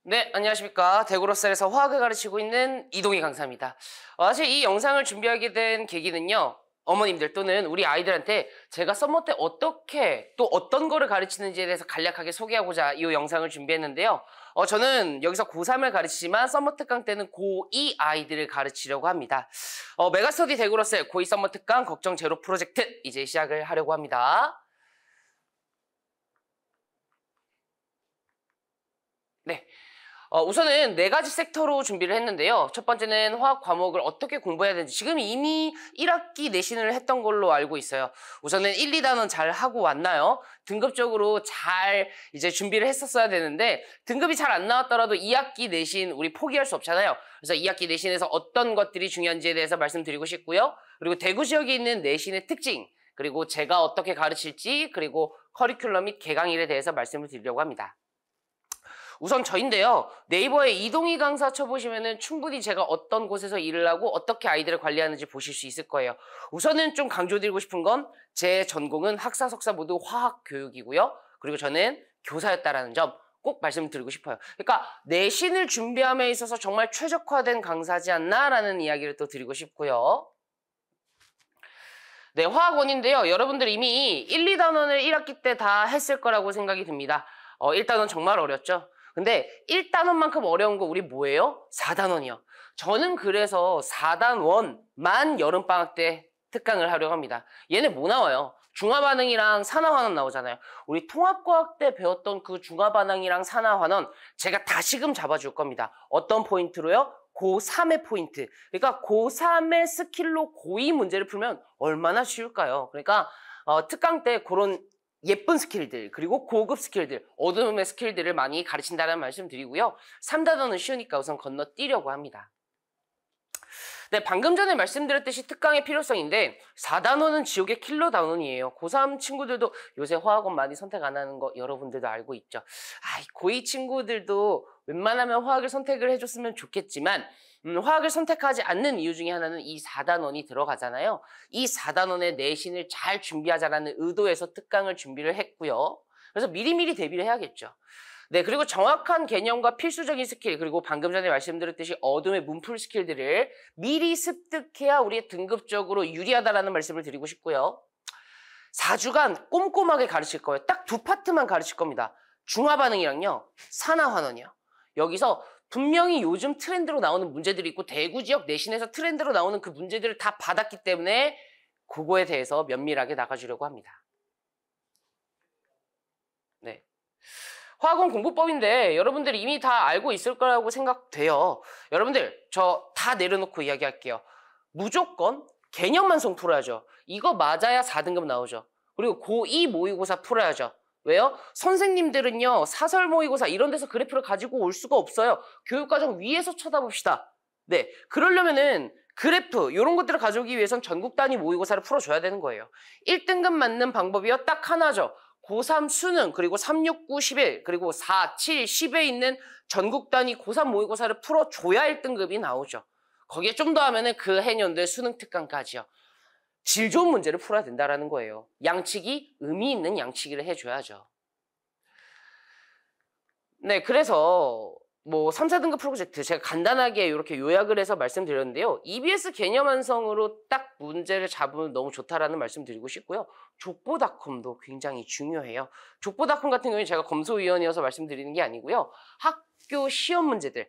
네, 안녕하십니까. 대구로셀에서 화학을 가르치고 있는 이동희 강사입니다. 사실 이 영상을 준비하게 된 계기는요. 어머님들 또는 우리 아이들한테 제가 썸머 때 어떻게 또 어떤 거를 가르치는지에 대해서 간략하게 소개하고자 이 영상을 준비했는데요. 저는 여기서 고3을 가르치지만 썸머 특강 때는 고2 아이들을 가르치려고 합니다. 메가스터디 대구로셀 고2 썸머 특강 걱정 제로 프로젝트 이제 시작을 하려고 합니다. 네. 우선은 4가지 섹터로 준비를 했는데요. 첫 번째는 화학 과목을 어떻게 공부해야 되는지 지금 이미 1학기 내신을 했던 걸로 알고 있어요. 우선은 1, 2단원 잘 하고 왔나요? 등급적으로 잘 이제 준비를 했었어야 되는데 등급이 잘 안 나왔더라도 2학기 내신 우리 포기할 수 없잖아요. 그래서 2학기 내신에서 어떤 것들이 중요한지에 대해서 말씀드리고 싶고요. 그리고 대구 지역에 있는 내신의 특징, 그리고 제가 어떻게 가르칠지, 그리고 커리큘럼 및 개강일에 대해서 말씀을 드리려고 합니다. 우선 저인데요. 네이버에 이동희 강사 쳐보시면은 충분히 제가 어떤 곳에서 일을 하고 어떻게 아이들을 관리하는지 보실 수 있을 거예요. 우선은 좀 강조드리고 싶은 건 제 전공은 학사, 석사 모두 화학 교육이고요. 그리고 저는 교사였다라는 점 꼭 말씀드리고 싶어요. 그러니까 내신을 준비함에 있어서 정말 최적화된 강사지 않나라는 이야기를 또 드리고 싶고요. 네, 화학원인데요. 여러분들 이미 1, 2단원을 1학기 때 다 했을 거라고 생각이 듭니다. 1단원 정말 어렵죠? 근데 1단원만큼 어려운 거 우리 뭐예요? 4단원이요. 저는 그래서 4단원만 여름방학 때 특강을 하려고 합니다. 얘네 뭐 나와요? 중화반응이랑 산화환원 나오잖아요. 우리 통합과학 때 배웠던 그 중화반응이랑 산화환원 제가 다시금 잡아줄 겁니다. 어떤 포인트로요? 고3의 포인트. 그러니까 고3의 스킬로 고2 문제를 풀면 얼마나 쉬울까요? 그러니까 특강 때 그런 예쁜 스킬들, 그리고 고급 스킬들, 어둠의 스킬들을 많이 가르친다는 말씀 드리고요. 3단원은 쉬우니까 우선 건너뛰려고 합니다. 네, 방금 전에 말씀드렸듯이 특강의 필요성인데 4단원은 지옥의 킬러 단원이에요. 고3 친구들도 요새 화학원 많이 선택 안 하는 거 여러분들도 알고 있죠. 고2 친구들도 웬만하면 화학을 선택을 해줬으면 좋겠지만 화학을 선택하지 않는 이유 중에 하나는 이 4단원이 들어가잖아요. 이 4단원의 내신을 잘 준비하자라는 의도에서 특강을 준비를 했고요. 그래서 미리미리 대비를 해야겠죠. 네, 그리고 정확한 개념과 필수적인 스킬, 그리고 방금 전에 말씀드렸듯이 어둠의 문풀 스킬들을 미리 습득해야 우리의 등급적으로 유리하다라는 말씀을 드리고 싶고요. 4주간 꼼꼼하게 가르칠 거예요. 딱 2파트만 가르칠 겁니다. 중화반응이랑요, 산화환원이요. 여기서 분명히 요즘 트렌드로 나오는 문제들이 있고 대구 지역 내신에서 트렌드로 나오는 그 문제들을 다 받았기 때문에 그거에 대해서 면밀하게 나가주려고 합니다. 네. 화학원 공부법인데 여러분들이 이미 다 알고 있을 거라고 생각돼요. 여러분들 저 다 내려놓고 이야기할게요. 무조건 개념만성 풀어야죠. 이거 맞아야 4등급 나오죠. 그리고 고2 모의고사 풀어야죠. 왜요? 선생님들은요. 사설 모의고사 이런 데서 그래프를 가지고 올 수가 없어요. 교육과정 위에서 쳐다봅시다. 네, 그러려면은 그래프 이런 것들을 가져오기 위해선 전국 단위 모의고사를 풀어줘야 되는 거예요. 1등급 맞는 방법이요. 딱 하나죠. 고3 수능, 그리고 3, 6, 9, 11, 그리고 4, 7, 10에 있는 전국 단위 고3 모의고사를 풀어줘야 1등급이 나오죠. 거기에 좀 더 하면은 그 해년도의 수능 특강까지요. 질 좋은 문제를 풀어야 된다라는 거예요. 양치기, 의미 있는 양치기를 해줘야죠. 네, 그래서 뭐 3, 4등급 프로젝트 제가 간단하게 이렇게 요약을 해서 말씀드렸는데요. EBS 개념 완성으로 딱 문제를 잡으면 너무 좋다라는 말씀 드리고 싶고요. 족보닷컴도 굉장히 중요해요. 족보닷컴 같은 경우에 제가 검소위원이어서 말씀드리는 게 아니고요. 학교 시험 문제들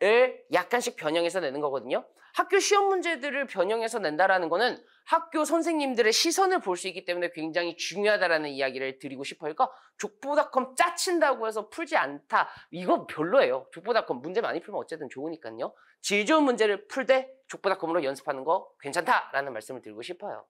을 약간씩 변형해서 내는 거거든요. 학교 시험 문제들을 변형해서 낸다라는 거는 학교 선생님들의 시선을 볼 수 있기 때문에 굉장히 중요하다라는 이야기를 드리고 싶어요. 그러니까 족보닷컴 짜친다고 해서 풀지 않다. 이거 별로예요. 족보닷컴 문제 많이 풀면 어쨌든 좋으니까요. 질 좋은 문제를 풀 때 족보닷컴으로 연습하는 거 괜찮다라는 말씀을 드리고 싶어요.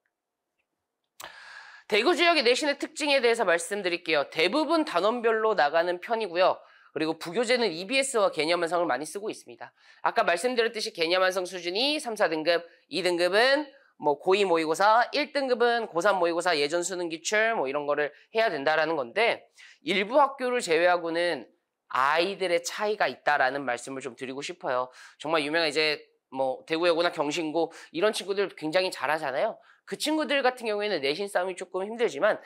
대구 지역의 내신의 특징에 대해서 말씀드릴게요. 대부분 단원별로 나가는 편이고요. 그리고 부교재는 EBS와 개념 완성을 많이 쓰고 있습니다. 아까 말씀드렸듯이 개념 완성 수준이 3, 4등급, 2등급은 뭐 고2 모의고사, 1등급은 고3 모의고사 예전 수능 기출 뭐 이런 거를 해야 된다라는 건데 일부 학교를 제외하고는 아이들의 차이가 있다라는 말씀을 좀 드리고 싶어요. 정말 유명한 이제 뭐 대구여고나 경신고 이런 친구들 굉장히 잘하잖아요. 그 친구들 같은 경우에는 내신 싸움이 조금 힘들지만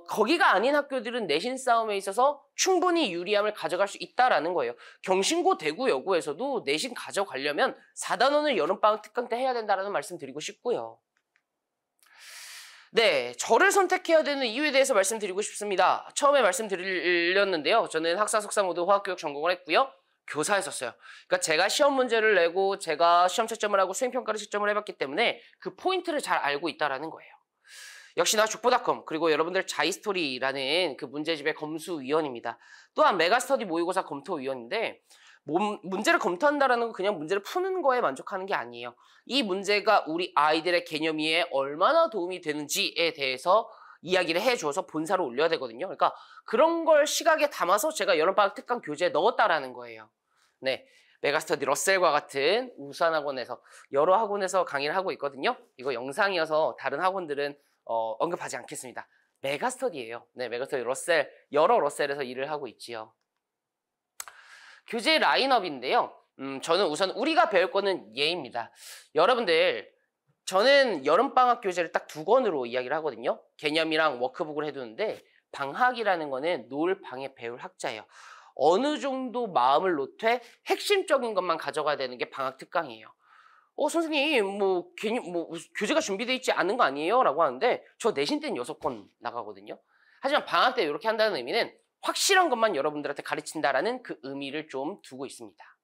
거기가 아닌 학교들은 내신 싸움에 있어서 충분히 유리함을 가져갈 수 있다라는 거예요. 경신고, 대구, 여고에서도 내신 가져가려면 4단원을 여름방학 특강 때 해야 된다는 말씀 드리고 싶고요. 네, 저를 선택해야 되는 이유에 대해서 말씀드리고 싶습니다. 처음에 말씀드렸는데요. 저는 학사, 석사 모두 화학교육 전공을 했고요. 교사했었어요. 그러니까 제가 시험 문제를 내고 제가 시험 채점을 하고 수행평가를 채점을 해봤기 때문에 그 포인트를 잘 알고 있다라는 거예요. 역시나 족보닷컴 그리고 여러분들 자이스토리라는 그 문제집의 검수위원입니다. 또한 메가스터디 모의고사 검토위원인데 문제를 검토한다라는 건 그냥 문제를 푸는 거에 만족하는 게 아니에요. 이 문제가 우리 아이들의 개념 이해에 얼마나 도움이 되는지에 대해서 이야기를 해줘서 본사로 올려야 되거든요. 그러니까 그런 걸 시각에 담아서 제가 여름방학 특강 교재에 넣었다라는 거예요. 네, 메가스터디 러셀과 같은 우수한 학원에서 여러 학원에서 강의를 하고 있거든요. 이거 영상이어서 다른 학원들은 언급하지 않겠습니다. 메가스터디예요. 네, 메가스터디 러셀, 여러 러셀에서 일을 하고 있지요. 교재 라인업인데요. 저는 우선 우리가 배울 거는 예입니다. 여러분들, 저는 여름방학 교재를 딱 2권으로 이야기를 하거든요. 개념이랑 워크북을 해두는데 방학이라는 거는 놀, 방에 배울 학자예요. 어느 정도 마음을 놓되 핵심적인 것만 가져가야 되는 게 방학 특강이에요. 선생님, 교재가 준비되어 있지 않은 거 아니에요? 라고 하는데 저 내신 때는 6권 나가거든요. 하지만 방학 때 이렇게 한다는 의미는 확실한 것만 여러분들한테 가르친다라는 그 의미를 좀 두고 있습니다.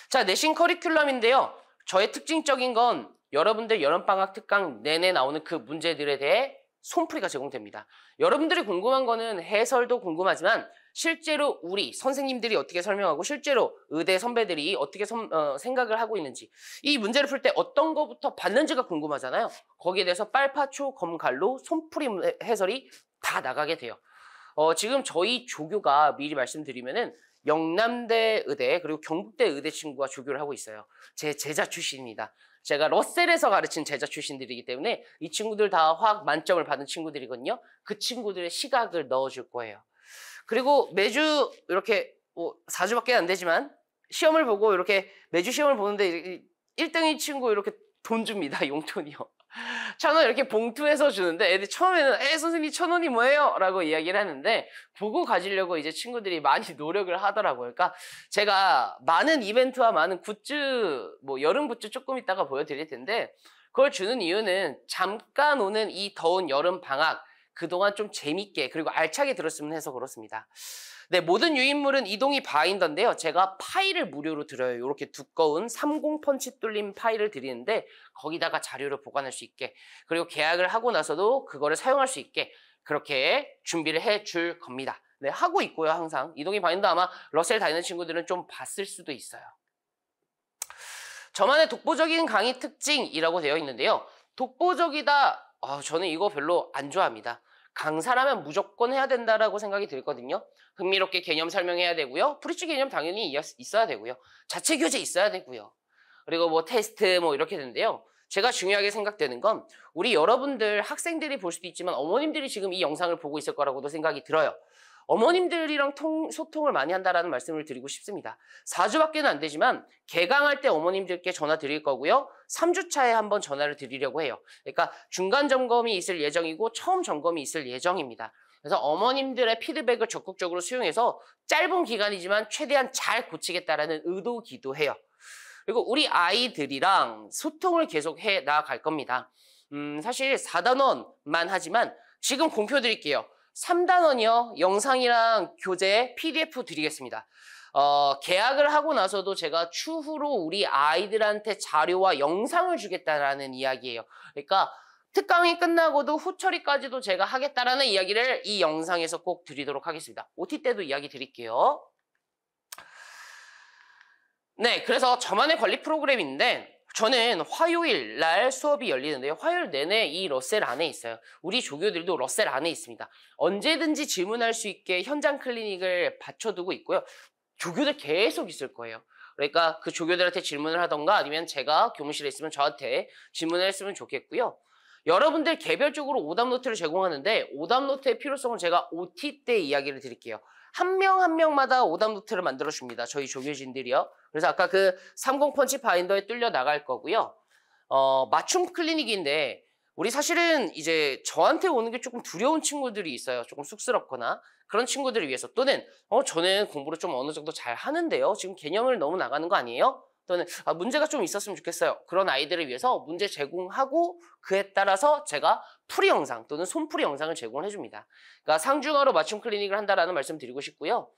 자, 내신 커리큘럼인데요. 저의 특징적인 건 여러분들 여름방학 특강 내내 나오는 그 문제들에 대해 손풀이가 제공됩니다. 여러분들이 궁금한 거는 해설도 궁금하지만 실제로 우리 선생님들이 어떻게 설명하고 실제로 의대 선배들이 어떻게 생각을 하고 있는지 이 문제를 풀 때 어떤 거부터 봤는지가 궁금하잖아요. 거기에 대해서 빨파초, 검갈로 손풀이 해설이 다 나가게 돼요. 지금 저희 조교가 미리 말씀드리면은 영남대 의대 그리고 경북대 의대 친구가 조교를 하고 있어요. 제 제자 출신입니다. 제가 러셀에서 가르친 제자 출신들이기 때문에 이 친구들 다 화학 만점을 받은 친구들이거든요. 그 친구들의 시각을 넣어줄 거예요. 그리고 매주 이렇게 4주밖에 안 되지만 시험을 보고 이렇게 매주 시험을 보는데 1등인 친구 이렇게 돈 줍니다. 용돈이요. 1,000원 이렇게 봉투에서 주는데 애들 처음에는 선생님 1,000원이 뭐예요? 라고 이야기를 하는데 보고 가지려고 이제 친구들이 많이 노력을 하더라고요. 그러니까 제가 많은 이벤트와 많은 굿즈, 여름 굿즈 조금 이따가 보여드릴 텐데 그걸 주는 이유는 잠깐 오는 이 더운 여름 방학 그동안 좀 재밌게 그리고 알차게 들었으면 해서 그렇습니다. 네, 모든 유인물은 이동이 바인더인데요. 제가 파일을 무료로 드려요. 이렇게 두꺼운 30펀치 뚫린 파일을 드리는데 거기다가 자료를 보관할 수 있게 그리고 계약을 하고 나서도 그거를 사용할 수 있게 그렇게 준비를 해줄 겁니다. 네, 하고 있고요. 항상. 이동이 바인더 아마 러셀 다니는 친구들은 좀 봤을 수도 있어요. 저만의 독보적인 강의 특징이라고 되어 있는데요. 독보적이다. 저는 이거 별로 안 좋아합니다. 강사라면 무조건 해야 된다라고 생각이 들거든요. 흥미롭게 개념 설명해야 되고요. 브릿지 개념 당연히 있어야 되고요. 자체 교재 있어야 되고요. 그리고 테스트 이렇게 되는데요. 제가 중요하게 생각되는 건 우리 여러분들 학생들이 볼 수도 있지만 어머님들이 지금 이 영상을 보고 있을 거라고도 생각이 들어요. 어머님들이랑 소통을 많이 한다라는 말씀을 드리고 싶습니다. 4주밖에는 안 되지만 개강할 때 어머님들께 전화 드릴 거고요. 3주 차에 한번 전화를 드리려고 해요. 그러니까 중간 점검이 있을 예정이고 처음 점검이 있을 예정입니다. 그래서 어머님들의 피드백을 적극적으로 수용해서 짧은 기간이지만 최대한 잘 고치겠다라는 의도기도 해요. 그리고 우리 아이들이랑 소통을 계속 해 나갈 겁니다. 사실 4단원만 하지만 지금 공표 드릴게요. 3단원이요. 영상이랑 교재 PDF 드리겠습니다. 계약을 하고 나서도 제가 추후로 우리 아이들한테 자료와 영상을 주겠다라는 이야기예요. 그러니까 특강이 끝나고도 후처리까지도 제가 하겠다라는 이야기를 이 영상에서 꼭 드리도록 하겠습니다. OT 때도 이야기 드릴게요. 네, 그래서 저만의 관리 프로그램인데 저는 화요일 날 수업이 열리는데요. 화요일 내내 이 러셀 안에 있어요. 우리 조교들도 러셀 안에 있습니다. 언제든지 질문할 수 있게 현장 클리닉을 받쳐두고 있고요. 조교들 계속 있을 거예요. 그러니까 그 조교들한테 질문을 하던가 아니면 제가 교무실에 있으면 저한테 질문을 했으면 좋겠고요. 여러분들 개별적으로 오답 노트를 제공하는데 오답 노트의 필요성은 제가 OT 때 이야기를 드릴게요. 한 명 한 명마다 오답 노트를 만들어 줍니다. 저희 조교진들이요. 그래서 아까 그 30펀치 바인더에 뚫려 나갈 거고요. 맞춤 클리닉인데 우리 사실은 이제 저한테 오는 게 조금 두려운 친구들이 있어요. 조금 쑥스럽거나 그런 친구들을 위해서 또는 저는 공부를 좀 어느 정도 잘 하는데요. 지금 개념을 너무 나가는 거 아니에요? 또는 문제가 좀 있었으면 좋겠어요. 그런 아이들을 위해서 문제 제공하고 그에 따라서 제가 풀이 영상 또는 손풀이 영상을 제공을 해줍니다. 그러니까 상중하로 맞춤 클리닉을 한다라는 말씀 드리고 싶고요.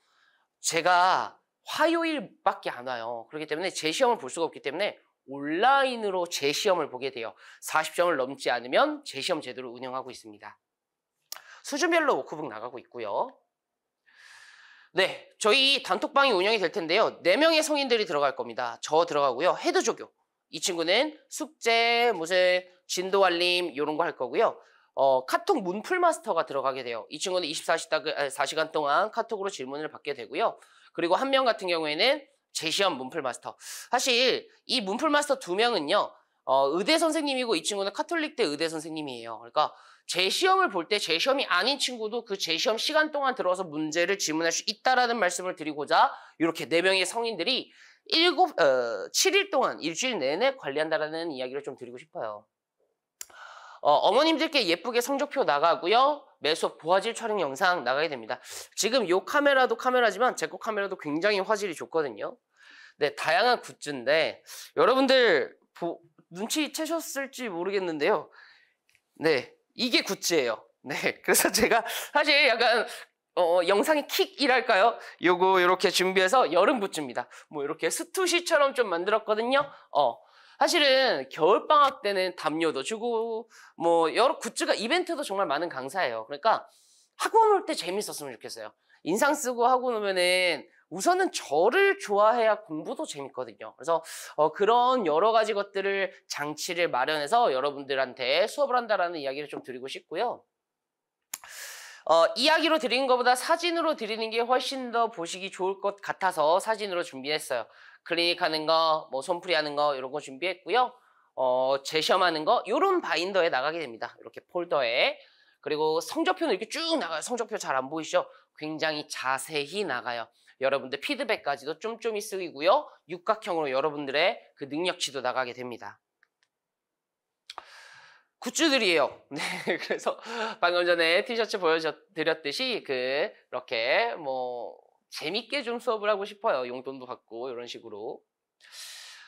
제가 화요일밖에 안 와요. 그렇기 때문에 제 시험을 볼 수가 없기 때문에 온라인으로 제 시험을 보게 돼요. 40점을 넘지 않으면 제 시험 제도를 운영하고 있습니다. 수준별로 워크북 나가고 있고요. 네, 저희 단톡방이 운영이 될 텐데요. 4명의 성인들이 들어갈 겁니다. 저 들어가고요. 헤드조교. 이 친구는 숙제, 무슨 진도 알림 이런 거 할 거고요. 카톡 문풀 마스터가 들어가게 돼요. 이 친구는 24시간 동안 카톡으로 질문을 받게 되고요. 그리고 한 명 같은 경우에는 제 시험 문풀 마스터. 사실 이 문풀 마스터 2명은요. 의대 선생님이고 이 친구는 카톨릭대 의대 선생님이에요. 그러니까 제 시험을 볼 때 제 시험이 아닌 친구도 그 제 시험 시간 동안 들어와서 문제를 질문할 수 있다라는 말씀을 드리고자 이렇게 4명의 성인들이 7일 동안 일주일 내내 관리한다라는 이야기를 좀 드리고 싶어요. 어머님들께 예쁘게 성적표 나가고요. 매 수업 고화질 촬영 영상 나가게 됩니다. 지금 이 카메라도 카메라지만 제 거 카메라도 굉장히 화질이 좋거든요. 네, 다양한 굿즈인데 여러분들 눈치채셨을지 모르겠는데요. 네, 이게 굿즈예요. 네, 그래서 제가 사실 약간 영상의 킥이랄까요? 요거 이렇게 준비해서 여름 굿즈입니다. 뭐 이렇게 스투시처럼 좀 만들었거든요. 사실은 겨울방학 때는 담요도 주고 뭐 여러 굿즈가 이벤트도 정말 많은 강사예요. 그러니까 학원 올 때 재밌었으면 좋겠어요. 인상 쓰고 학원 오면은 우선은 저를 좋아해야 공부도 재밌거든요. 그래서 그런 여러 가지 것들을 장치를 마련해서 여러분들한테 수업을 한다라는 이야기를 좀 드리고 싶고요. 이야기로 드리는 것보다 사진으로 드리는 게 훨씬 더 보시기 좋을 것 같아서 사진으로 준비했어요. 클리닉 하는 거, 뭐 손풀이 하는 거 이런 거 준비했고요. 재시험하는 거 이런 바인더에 나가게 됩니다. 이렇게 폴더에. 그리고 성적표는 이렇게 쭉 나가요. 성적표 잘 안 보이시죠? 굉장히 자세히 나가요. 여러분들 피드백까지도 쫌쫌이 쓰이고요. 육각형으로 여러분들의 그 능력치도 나가게 됩니다. 굿즈들이에요. 네, 그래서 방금 전에 티셔츠 보여드렸듯이 그렇게 뭐 재밌게 좀 수업을 하고 싶어요. 용돈도 받고 이런 식으로.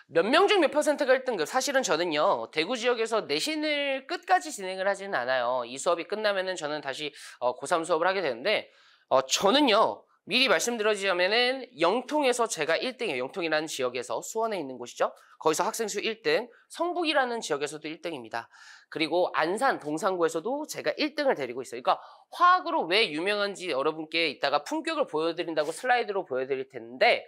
몇 명 중 몇 퍼센트가 1등급? 사실은 저는요. 대구 지역에서 내신을 끝까지 진행을 하지는 않아요. 이 수업이 끝나면은 저는 다시 고3 수업을 하게 되는데 저는요. 미리 말씀드리자면은 영통에서 제가 1등이에요. 영통이라는 지역에서 수원에 있는 곳이죠. 거기서 학생 수 1등, 성북이라는 지역에서도 1등입니다. 그리고 안산, 동산구에서도 제가 1등을 데리고 있어요. 그러니까 화학으로 왜 유명한지 여러분께 이따가 품격을 보여드린다고 슬라이드로 보여드릴 텐데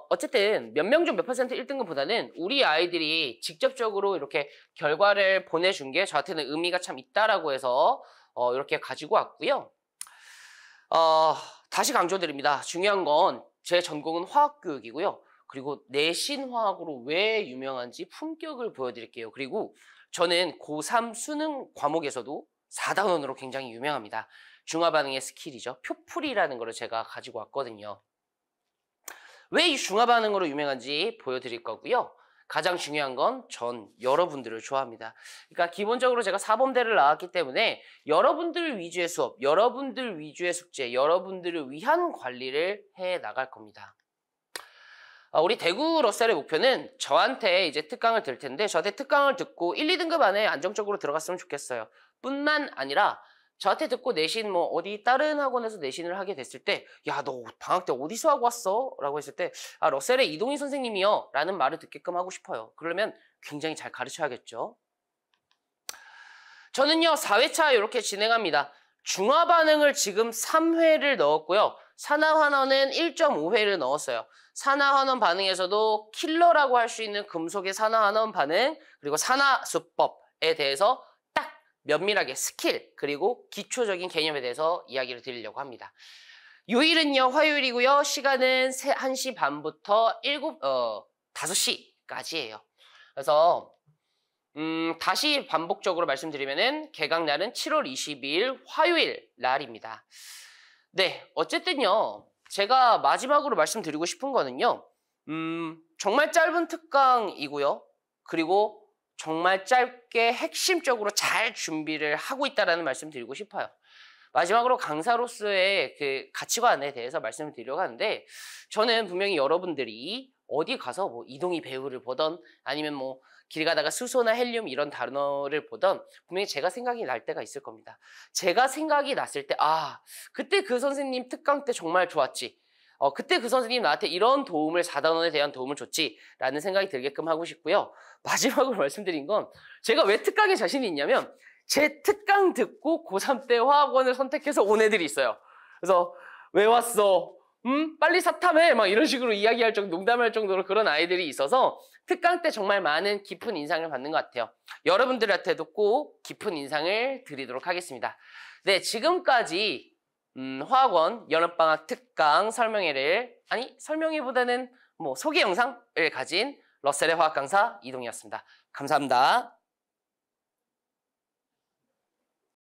어쨌든 몇 명 중 몇 퍼센트 1등급보다는 우리 아이들이 직접적으로 이렇게 결과를 보내준 게 저한테는 의미가 참 있다라고 해서 이렇게 가지고 왔고요. 다시 강조드립니다. 중요한 건 제 전공은 화학교육이고요. 그리고 내신 화학으로 왜 유명한지 품격을 보여드릴게요. 그리고 저는 고3 수능 과목에서도 4단원으로 굉장히 유명합니다. 중화반응의 스킬이죠. 표풀이라는 걸 제가 가지고 왔거든요. 왜 이 중화반응으로 유명한지 보여드릴 거고요. 가장 중요한 건 전 여러분들을 좋아합니다. 그러니까 기본적으로 제가 사범대를 나왔기 때문에 여러분들 위주의 수업, 여러분들 위주의 숙제, 여러분들을 위한 관리를 해 나갈 겁니다. 우리 대구 러셀의 목표는 저한테 이제 특강을 들 텐데 저한테 특강을 듣고 1, 2등급 안에 안정적으로 들어갔으면 좋겠어요. 뿐만 아니라 저한테 듣고 내신 뭐 어디 다른 학원에서 내신을 하게 됐을 때 야, 너 방학 때 어디서 하고 왔어? 라고 했을 때 러셀의 이동희 선생님이요 라는 말을 듣게끔 하고 싶어요. 그러면 굉장히 잘 가르쳐야겠죠. 저는요 4회차 이렇게 진행합니다. 중화반응을 지금 3회를 넣었고요. 산화환원은 1.5회를 넣었어요. 산화환원 반응에서도 킬러라고 할 수 있는 금속의 산화환원 반응 그리고 산화수법에 대해서 면밀하게 스킬 그리고 기초적인 개념에 대해서 이야기를 드리려고 합니다. 요일은요 화요일이고요. 시간은 1시 반부터 5시까지예요. 그래서 다시 반복적으로 말씀드리면은 개강날은 7월 22일 화요일 날입니다. 네, 어쨌든요. 제가 마지막으로 말씀드리고 싶은 거는요. 정말 짧은 특강이고요. 그리고 정말 짧게 핵심적으로 잘 준비를 하고 있다는 말씀 드리고 싶어요. 마지막으로 강사로서의 그 가치관에 대해서 말씀을 드리려고 하는데, 저는 분명히 여러분들이 어디 가서 뭐 이동희 배우를 보던 아니면 뭐 길 가다가 수소나 헬륨 이런 단어를 보던 분명히 제가 생각이 날 때가 있을 겁니다. 제가 생각이 났을 때, 아, 그때 그 선생님 특강 때 정말 좋았지. 그때 그 선생님 나한테 이런 도움을, 4단원에 대한 도움을 줬지 라는 생각이 들게끔 하고 싶고요. 마지막으로 말씀드린 건, 제가 왜 특강에 자신이 있냐면 제 특강 듣고 고3 때 화학원을 선택해서 온 애들이 있어요. 그래서 왜 왔어? 빨리 사탐해! 막 이런 식으로 이야기할 정도, 농담할 정도로 그런 아이들이 있어서 특강 때 정말 많은 깊은 인상을 받는 것 같아요. 여러분들한테도 꼭 깊은 인상을 드리도록 하겠습니다. 네, 지금까지 화학원 여름방학 특강 설명회보다는 뭐 소개 영상을 가진 러셀의 화학 강사 이동이었습니다. 감사합니다.